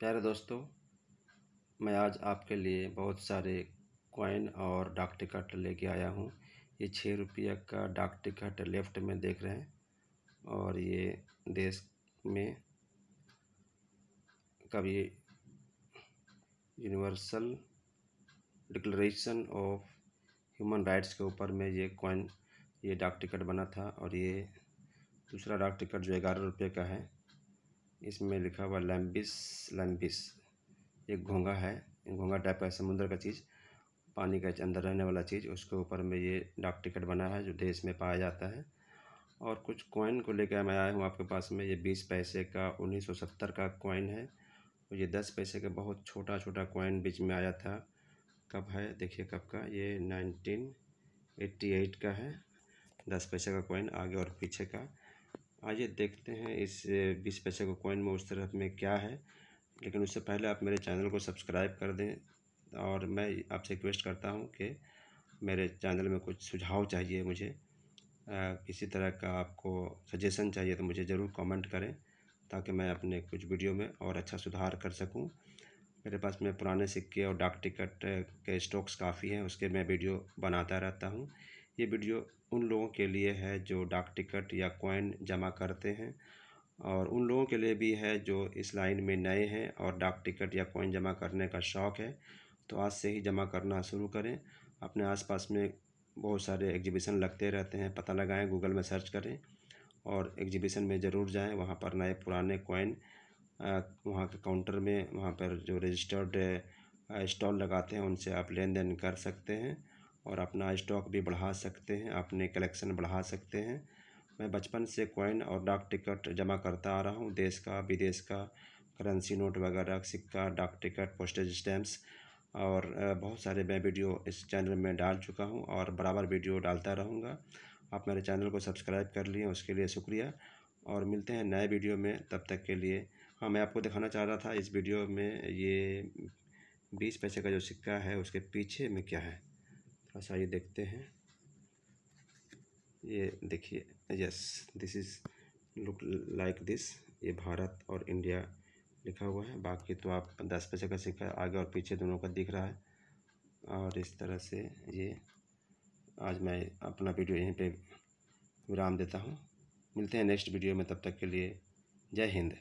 प्यारे दोस्तों, मैं आज आपके लिए बहुत सारे कॉइन और डाक टिकट लेके आया हूँ। ये 6 रुपये का डाक टिकट लेफ्ट में देख रहे हैं और ये देश में कभी universal declaration of human rights के ऊपर में ये डाक टिकट बना था। और ये दूसरा डाक टिकट जो 11 रुपये का है, इसमें लिखा हुआ लैम्बिस लैम्बिस। एक घोंघा है, घोंघा टाइप का समुद्र का चीज़, पानी के अंदर रहने वाला चीज़, उसके ऊपर में ये डाक टिकट बना है जो देश में पाया जाता है। और कुछ कॉइन को लेकर मैं आया हूँ आपके पास में। ये 20 पैसे का 1970 का कॉइन है और ये 10 पैसे का बहुत छोटा छोटा कॉइन बीच में आया था। कब है देखिए, कब का, ये 1988 का है। 10 पैसे का कॉइन आगे और पीछे का। आइए देखते हैं इस 20 पैसे का कॉइन में उस तरफ में क्या है। लेकिन उससे पहले आप मेरे चैनल को सब्सक्राइब कर दें और मैं आपसे रिक्वेस्ट करता हूं कि मेरे चैनल में कुछ सुझाव चाहिए मुझे, किसी तरह का आपको सजेशन चाहिए तो मुझे ज़रूर कमेंट करें ताकि मैं अपने कुछ वीडियो में और अच्छा सुधार कर सकूं। मेरे पास में पुराने सिक्के और डाक टिकट के स्टॉक्स काफ़ी हैं, उसके मैं वीडियो बनाता रहता हूं। ये वीडियो उन लोगों के लिए है जो डाक टिकट या कॉइन जमा करते हैं, और उन लोगों के लिए भी है जो इस लाइन में नए हैं और डाक टिकट या कॉइन जमा करने का शौक़ है। तो आज से ही जमा करना शुरू करें। अपने आसपास में बहुत सारे एग्जीबिशन लगते रहते हैं, पता लगाएं, गूगल में सर्च करें और एग्जीबिशन में ज़रूर जाएं। वहाँ पर नए पुराने कॉइन वहाँ के काउंटर में, वहाँ पर जो रजिस्टर्ड स्टॉल लगाते हैं उनसे आप लेन देन कर सकते हैं और अपना स्टॉक भी बढ़ा सकते हैं, अपने कलेक्शन बढ़ा सकते हैं। मैं बचपन से कॉइन और डाक टिकट जमा करता आ रहा हूँ, देश का, विदेश का, करेंसी नोट वगैरह, सिक्का, डाक टिकट, पोस्टेज स्टैम्प्स, और बहुत सारे मैं वीडियो इस चैनल में डाल चुका हूँ और बराबर वीडियो डालता रहूँगा। आप मेरे चैनल को सब्सक्राइब कर लिए, उसके लिए शुक्रिया, और मिलते हैं नए वीडियो में। तब तक के लिए हाँ, मैं आपको दिखाना चाह रहा था इस वीडियो में, ये 20 पैसे का जो सिक्का है उसके पीछे में क्या है, थोड़ा सा ये देखते हैं। ये देखिए, yes, this is look like this. ये भारत और इंडिया लिखा हुआ है। बाकी तो आप 10 पैसे का सिक्का आगे और पीछे दोनों का दिख रहा है। और इस तरह से ये आज मैं अपना वीडियो यहीं पे विराम देता हूँ। मिलते हैं नेक्स्ट वीडियो में, तब तक के लिए जय हिंद।